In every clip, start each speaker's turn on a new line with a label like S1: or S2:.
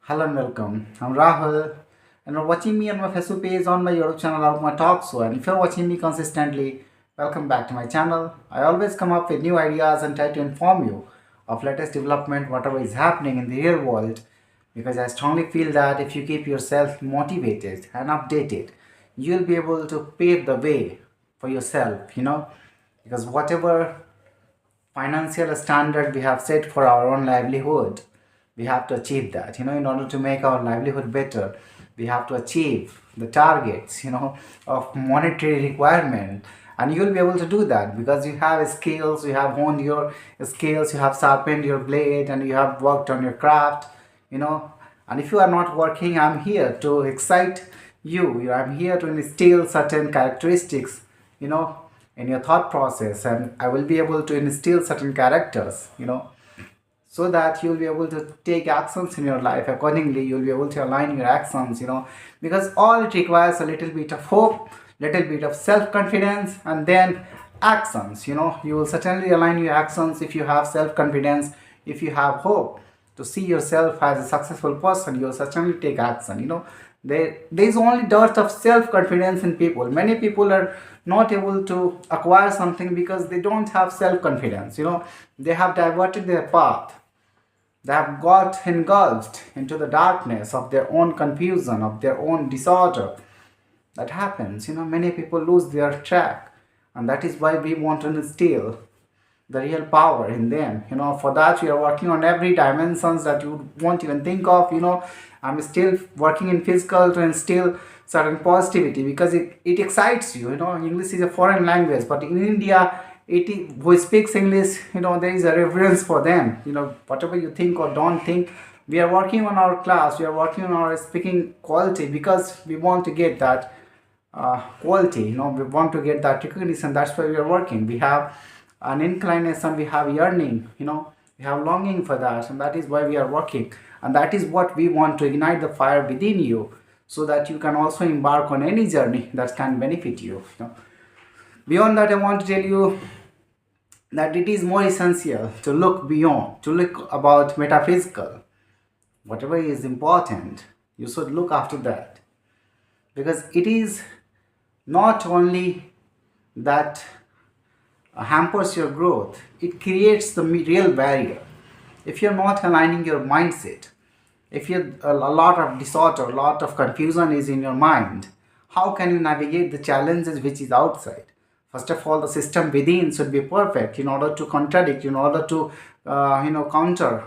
S1: Hello and welcome. I'm Rahul, and you're watching me on my Facebook page, on my YouTube channel, or my talk show. And if you're watching me consistently, welcome back to my channel. I always come up with new ideas and try to inform you of latest development, whatever is happening in the real world, because I strongly feel that if you keep yourself motivated and updated, you'll be able to pave the way for yourself. Because whatever financial standard we have set for our own livelihood, we have to achieve that. In order to make our livelihood better, we have to achieve the targets, of monetary requirement. And you'll be able to do that because you have skills, you have honed your skills, you have sharpened your blade, and you have worked on your craft. you know and if you are not working, I'm here to excite you. I'm here to instill certain characteristics, you know in your thought process, and I will be able to instill certain characters, so that you'll be able to take actions in your life accordingly. You'll be able to align your actions, because all it requires a little bit of hope, little bit of self-confidence, and then actions. You will certainly align your actions if you have self-confidence, if you have hope to see yourself as a successful person. You'll certainly take action. There is only dearth of self-confidence in people. Many people are not able to acquire something because they don't have self-confidence. They have diverted their path. They have got engulfed into the darkness of their own confusion, of their own disorder. That happens. Many people lose their track, and that is why we want to instill the real power in them. For that we are working on every dimensions that you won't even think of. I'm still working in physical to instill certain positivity because it excites you. English is a foreign language, but in India, who speaks English, there is a reverence for them. Whatever you think or don't think, we are working on our class, we are working on our speaking quality because we want to get that quality. We want to get that recognition. That's why we are working. We have an inclination, we have yearning, we have longing for that, and that is why we are working. And that is what we want to ignite the fire within you, so that you can also embark on any journey that can benefit you. Beyond that, I want to tell you that it is more essential to look beyond, to look about metaphysical. Whatever is important, you should look after that, because it is not only that hampers your growth, it creates the real barrier. If you're not aligning your mindset, if you a lot of disorder, a lot of confusion is in your mind, how can you navigate the challenges which is outside? First of all, the system within should be perfect in order to contradict, in order to counter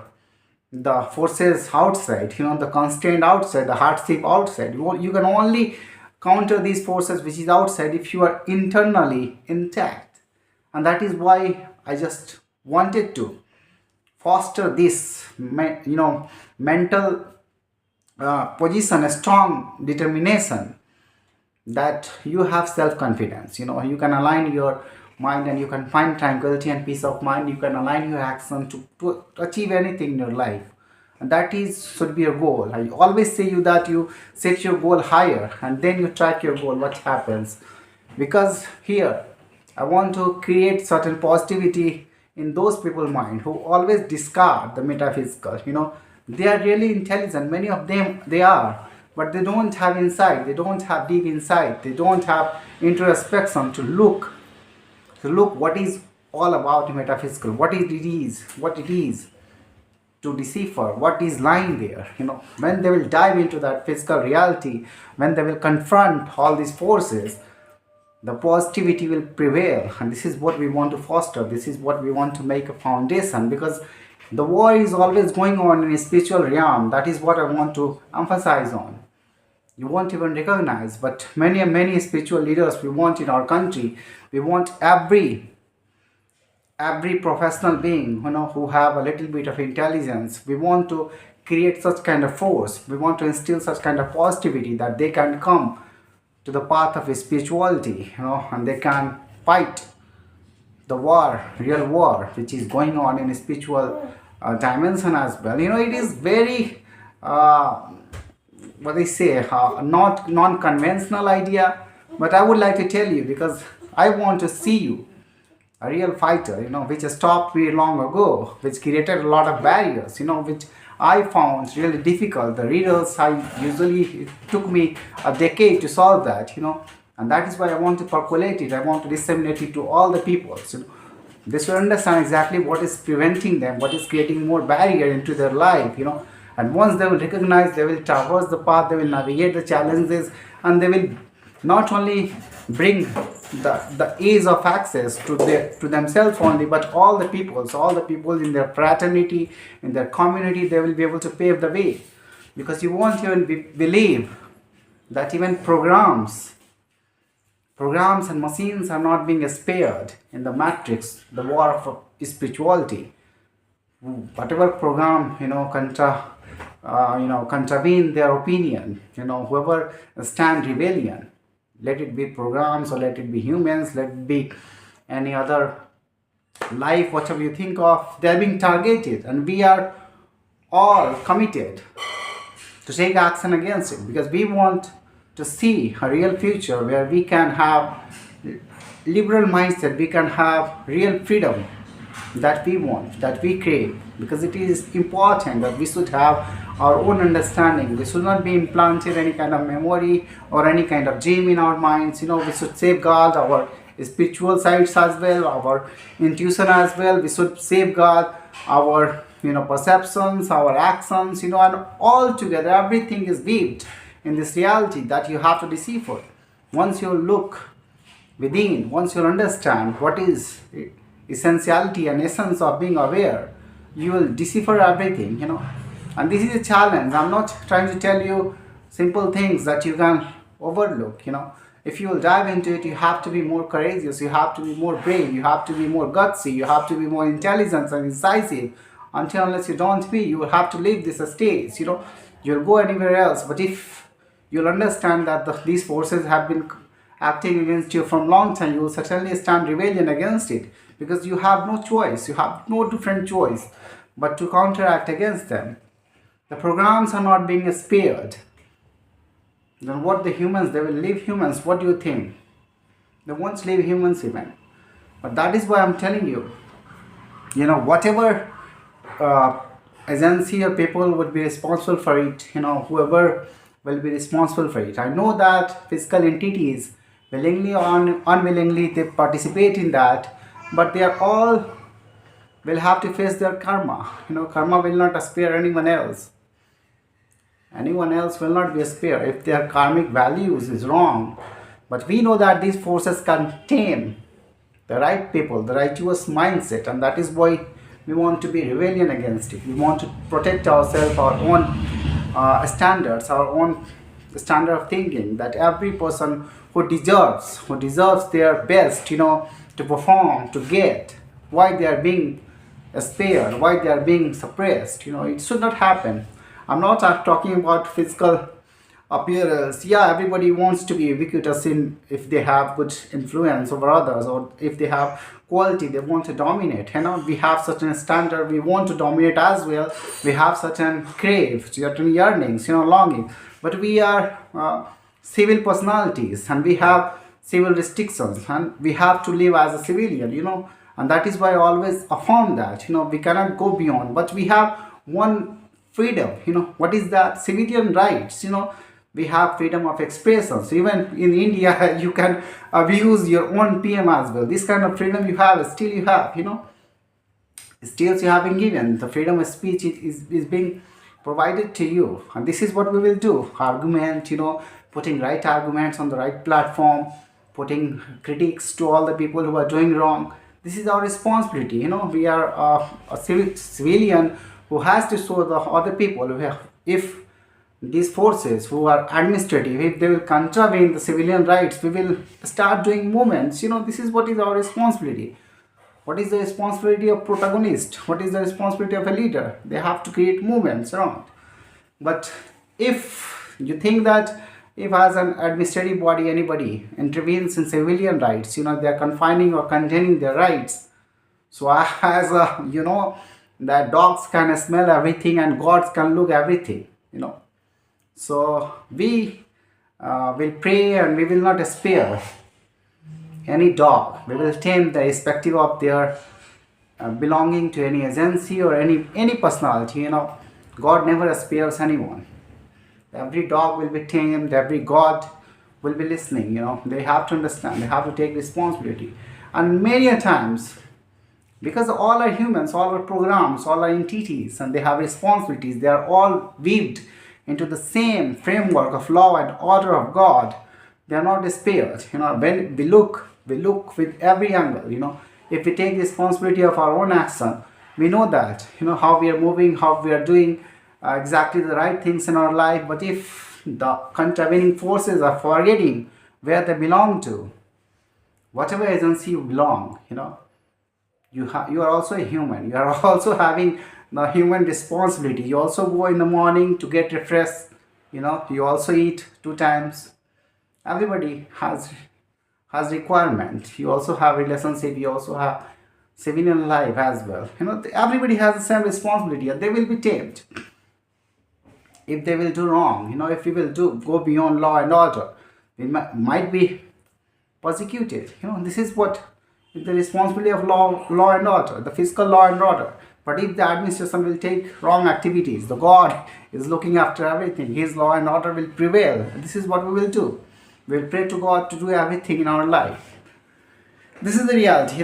S1: the forces outside, the constraint outside, the hardship outside. You can only counter these forces which is outside if you are internally intact. And that is why I just wanted to foster this mental position, a strong determination, that you have self-confidence. You can align your mind, and you can find tranquility and peace of mind. You can align your action to achieve anything in your life, and that is should be a goal. I always say you that you set your goal higher, and then you track your goal, what happens. Because here I want to create certain positivity in those people mind who always discard the metaphysical. They are really intelligent, many of them they are, but they don't have insight, they don't have deep insight, they don't have introspection to look what is all about metaphysical, what it is to decipher what is lying there. When they will dive into that physical reality, when they will confront all these forces, the positivity will prevail. And this is what we want to foster, this is what we want to make a foundation, because the war is always going on in a spiritual realm. That is what I want to emphasize on. You won't even recognize, but many spiritual leaders we want in our country. We want every professional being, who have a little bit of intelligence. We want to create such kind of force, we want to instill such kind of positivity that they can come to the path of spirituality, and they can fight the war, real war, which is going on in a spiritual dimension as well. It is very what they say, not non-conventional idea, but I would like to tell you, because I want to see you a real fighter, which stopped very long ago, which created a lot of barriers, which I found really difficult. The riddles I usually, it took me a decade to solve that, and that is why I want to percolate it. I want to disseminate it to all the people. So they should understand exactly what is preventing them, what is creating more barrier into their life, and once they will recognize, they will traverse the path, they will navigate the challenges, and they will not only bring the ease of access to themselves only, but all the people. So all the people in their fraternity, in their community, they will be able to pave the way. Because you won't even believe that even programs and machines are not being spared in the matrix, the war of spirituality. Whatever program, contravene their opinion, whoever stand rebellion, let it be programs or let it be humans, let it be any other life, whatever you think of, they are being targeted, and we are all committed to take action against it, because we want to see a real future where we can have liberal mindset, we can have real freedom that we want, that we crave, because it is important that we should have our own understanding. We should not be implanted any kind of memory or any kind of dream in our minds. We should safeguard our spiritual sides as well, our intuition as well. We should safeguard our perceptions, our actions, and all together everything is weaved in this reality that you have to decipher. Once you look within, once you understand what is essentiality and essence of being aware, you will decipher everything, and this is a challenge. I'm not trying to tell you simple things that you can overlook. If you will dive into it, you have to be more courageous, you have to be more brave, you have to be more gutsy, you have to be more intelligent and incisive. Until unless you don't be, you will have to leave this stage. You'll go anywhere else. But if you'll understand that these forces have been acting against you from long time, you will certainly stand rebellion against it, because you have no choice, you have no different choice but to counteract against them. The programs are not being spared. Then what the humans, they will leave humans. What do you think? They won't leave humans even. But that is why I'm telling you, whatever agency or people would be responsible for it, whoever will be responsible for it. I know that physical entities, willingly or unwillingly, they participate in that, but they are all will have to face their karma. Karma will not spare anyone else. Anyone else will not be spared if their karmic values is wrong. But we know that these forces contain the right people, the righteous mindset, and that is why we want to be rebellion against it. We want to protect ourselves, our own standards, our own standard of thinking, that every person who deserves their best, to perform, to get, why they are being spared, why they are being suppressed. It should not happen. I'm not talking about physical appearance. Yeah, everybody wants to be ubiquitous in if they have good influence over others, or if they have quality, they want to dominate. We have certain standard, we want to dominate as well. We have certain crave, certain yearnings, longing. But we are civil personalities, and we have civil restrictions, and we have to live as a civilian, and that is why I always affirm that, we cannot go beyond. But we have one freedom. What is that? Civilian rights. We have freedom of expression. So even in India, you can abuse your own PM as well. This kind of freedom you have, still you have, still you have been given. The freedom of speech is being provided to you. And this is what we will do. Argument, putting right arguments on the right platform, putting critiques to all the people who are doing wrong. This is our responsibility. We are a civilian who has to show the other people, if these forces who are administrative, if they will contravene the civilian rights, we will start doing movements. This is what is our responsibility. What is the responsibility of protagonist? What is the responsibility of a leader? They have to create movements around. But if you think that if as an administrative body anybody intervenes in civilian rights, they are confining or containing their rights. So as that dogs can smell everything and gods can look everything, So we will pray, and we will not spare any dog. We will tame the irrespective of their belonging to any agency or any personality, God never spares anyone. Every dog will be tamed, every God will be listening. They have to understand, they have to take responsibility. And many a times, because all are humans, all are programs, all are entities, and they have responsibilities, they are all weaved into the same framework of law and order of God. They are not spared. When we look with every angle. If we take responsibility of our own action, we know that, how we are moving, how we are doing exactly the right things in our life. But if the contravening forces are forgetting where they belong to, whatever agency you belong, you are also a human. You are also having the human responsibility. You also go in the morning to get refreshed. You also eat 2 times. Everybody has requirement. You also have relationship. You also have civilian life as well. Everybody has the same responsibility, and they will be tamed if they will do wrong. If we will do go beyond law and order, we might be persecuted. This is what is the responsibility of law and order, the fiscal law and order. But if the administration will take wrong activities, the God is looking after everything. His law and order will prevail. This is what we will do. We will pray to God to do everything in our life. This is the reality.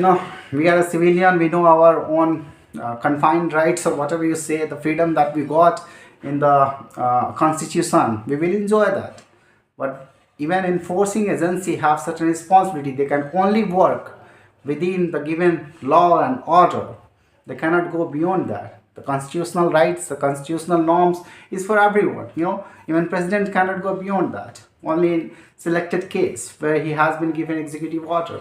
S1: We are a civilian. We know our own confined rights, or whatever you say, the freedom that we got in the constitution. We will enjoy that. But even enforcing agency have certain responsibility. They can only work within the given law and order. They cannot go beyond that. The constitutional rights, the constitutional norms is for everyone. Even president cannot go beyond that. Only in selected case where he has been given executive order.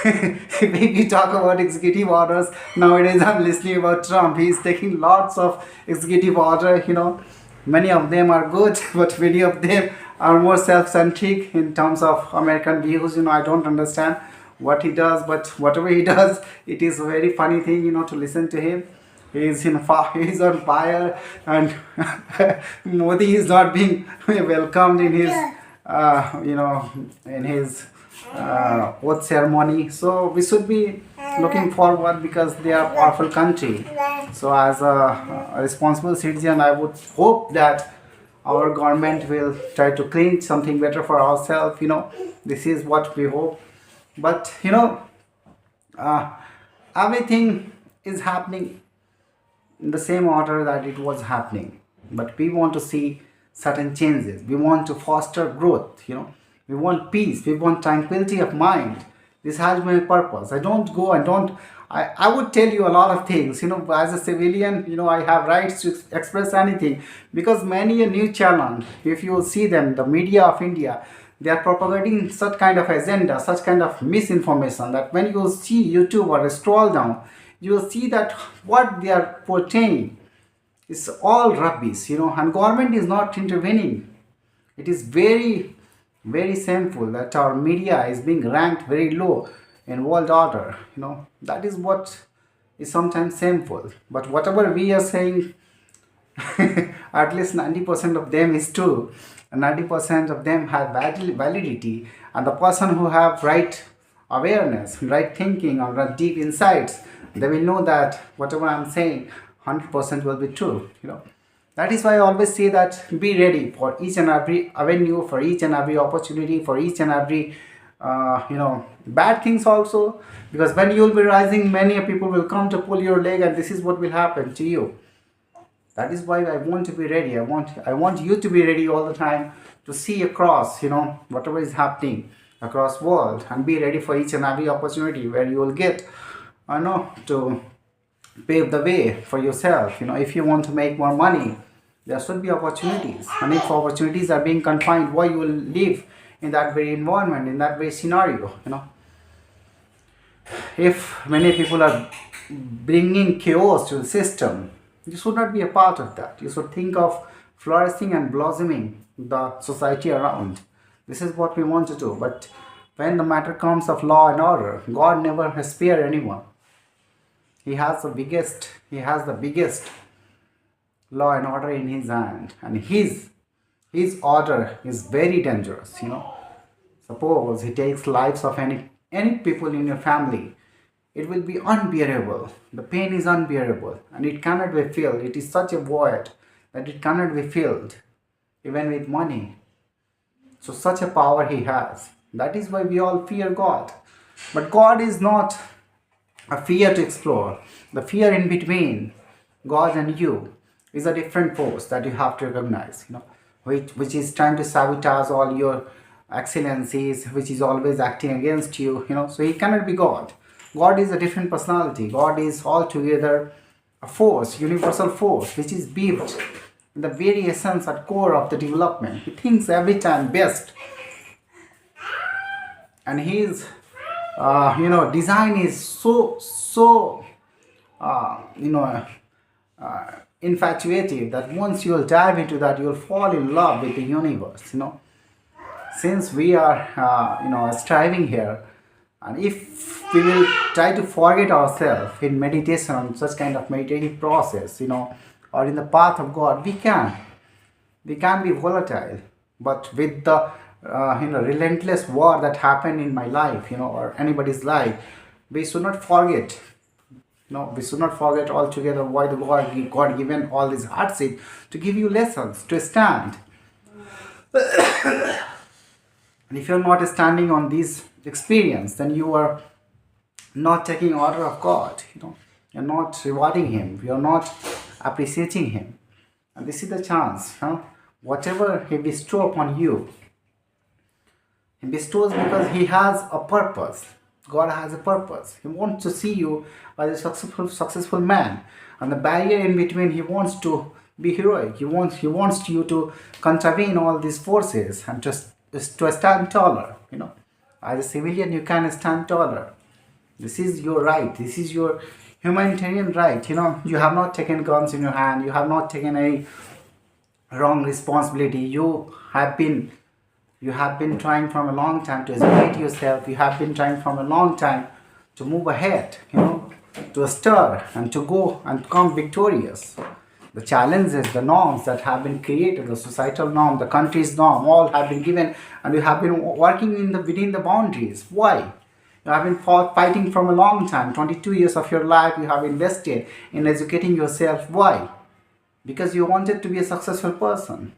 S1: If we talk about executive orders, nowadays I'm listening about Trump. He is taking lots of executive order. Many of them are good, but many of them are more self-centric in terms of American views. I don't understand what he does, but whatever he does, it is a very funny thing, to listen to him. He is on fire, and Modi is not being welcomed in his, in his oath ceremony. So we should be looking forward, because they are a powerful country. So as a responsible citizen, I would hope that our government will try to clean something better for ourselves. This is what we hope. But everything is happening in the same order that it was happening. But we want to see certain changes. We want to foster growth. We want peace. We want tranquility of mind. This has been my purpose. I would tell you a lot of things. As a civilian, I have rights to express anything, because many a new channel, if you will see them, the media of India, they are propagating such kind of agenda, such kind of misinformation, that when you will see YouTube or scroll down, you will see that what they are portraying is all rubbish, and government is not intervening. It is very, very shameful that our media is being ranked very low in world order. That is what is sometimes shameful. But whatever we are saying, at least 90% of them is true, and 90% of them have validity. And the person who have right awareness, right thinking, or right deep insights, they will know that whatever I'm saying, 100% will be true. That is why I always say that be ready for each and every avenue, for each and every opportunity, for each and every bad things also. Because when you will be rising, many people will come to pull your leg, and this is what will happen to you. That is why I want to be ready. I want you to be ready all the time to see across, whatever is happening across world, and be ready for each and every opportunity where you will get, to pave the way for yourself. If you want to make more money, there should be opportunities. And if opportunities are being confined, why you will live in that very environment, in that very scenario? If many people are bringing chaos to the system, you should not be a part of that. You should think of flourishing and blossoming the society around. This is what we want to do. But when the matter comes of law and order, God never has spared anyone. He has the biggest law and order in his hand, and his order is very dangerous. Suppose he takes lives of any people in your family, it will be unbearable. The pain is unbearable and it cannot be filled. It is such a void that it cannot be filled even with money. So such a power he has. That is why we all fear God. But God is not a fear to explore. The fear in between God and you is a different force that you have to recognize, which is trying to sabotage all your excellencies, which is always acting against you, so he cannot be God. God is a different personality. God is altogether a force, universal force, which is built in the very essence at core of the development. He thinks every time best, and his design is so infatuative that once you'll dive into that, you'll fall in love with the universe. Since we are striving here, and if we will try to forget ourselves in meditation, on such kind of meditative process, or in the path of God, we can be volatile. But with the relentless war that happened in my life, or anybody's life, we should not forget. We should not forget altogether why the God given all this hardship to give you lessons to stand. And if you're not standing on this experience, then you are not taking order of God. You're not rewarding Him. You're not appreciating Him. And this is the chance. Whatever He bestows upon you, He bestows because He has a purpose. God has a purpose. He wants to see you as a successful man. And the barrier in between, He wants to be heroic. He wants you to contravene all these forces and to stand taller. As a civilian, you can stand taller. This is your right. This is your humanitarian right. You have not taken guns in your hand. You have not taken any wrong responsibility. You have been trying from a long time to educate yourself. You have been trying from a long time to move ahead, to stir and to go and come victorious. The challenges, the norms that have been created, the societal norm, the country's norm, all have been given, and you have been working within the boundaries. Why? You have been fighting from a long time. 22 years of your life you have invested in educating yourself. Why? Because you wanted to be a successful person.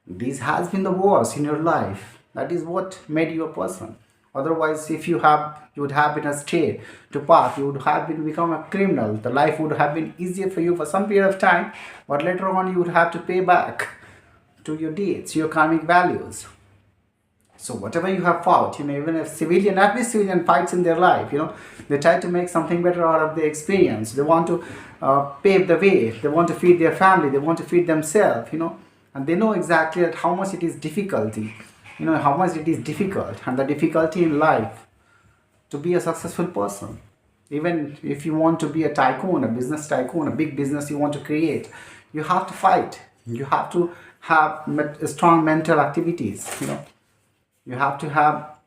S1: This has been the wars in your life. That is what made you a person. Otherwise, if you would have been astray to path, you would have become a criminal. The life would have been easier for you for some period of time, but later on you would have to pay back to your deeds, your karmic values. So whatever you have fought, even if every civilian fights in their life, they try to make something better out of their experience. They want to pave the way. They want to feed their family. They want to feed themselves, and they know exactly that how much it is difficulty. How much it is difficult, and the difficulty in life to be a successful person. Even if you want to be a tycoon, a business tycoon, a big business you want to create, you have to fight. You have to have strong mental activities. You have to have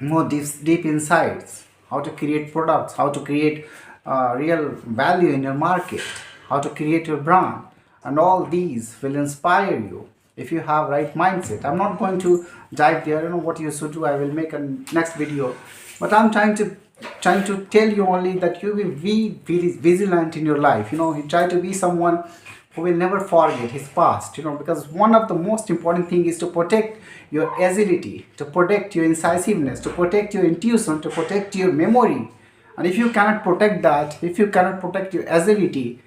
S1: more deep insights, how to create products, how to create real value in your market, how to create your brand, and all these will inspire you if you have right mindset. I'm not going to dive there. I don't know what you should do. I will make a next video, but I'm trying to tell you only that you will be vigilant in your life. You try to be someone who will never forget his past. Because one of the most important thing is to protect your agility, to protect your incisiveness, to protect your intuition, to protect your memory. And if you cannot protect that, if you cannot protect your agility,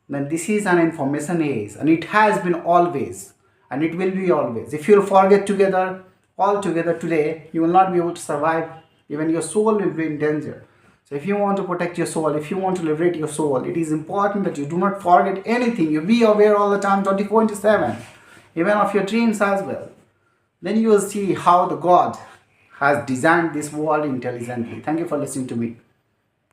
S1: then this is an information age, and it has been always, and it will be always. If you'll forget all together today, you will not be able to survive. Even your soul will be in danger. So if you want to protect your soul, if you want to liberate your soul, it is important that you do not forget anything. You be aware all the time, 24/7, even of your dreams as well. Then you will see how the God has designed this world intelligently. Thank you for listening to me.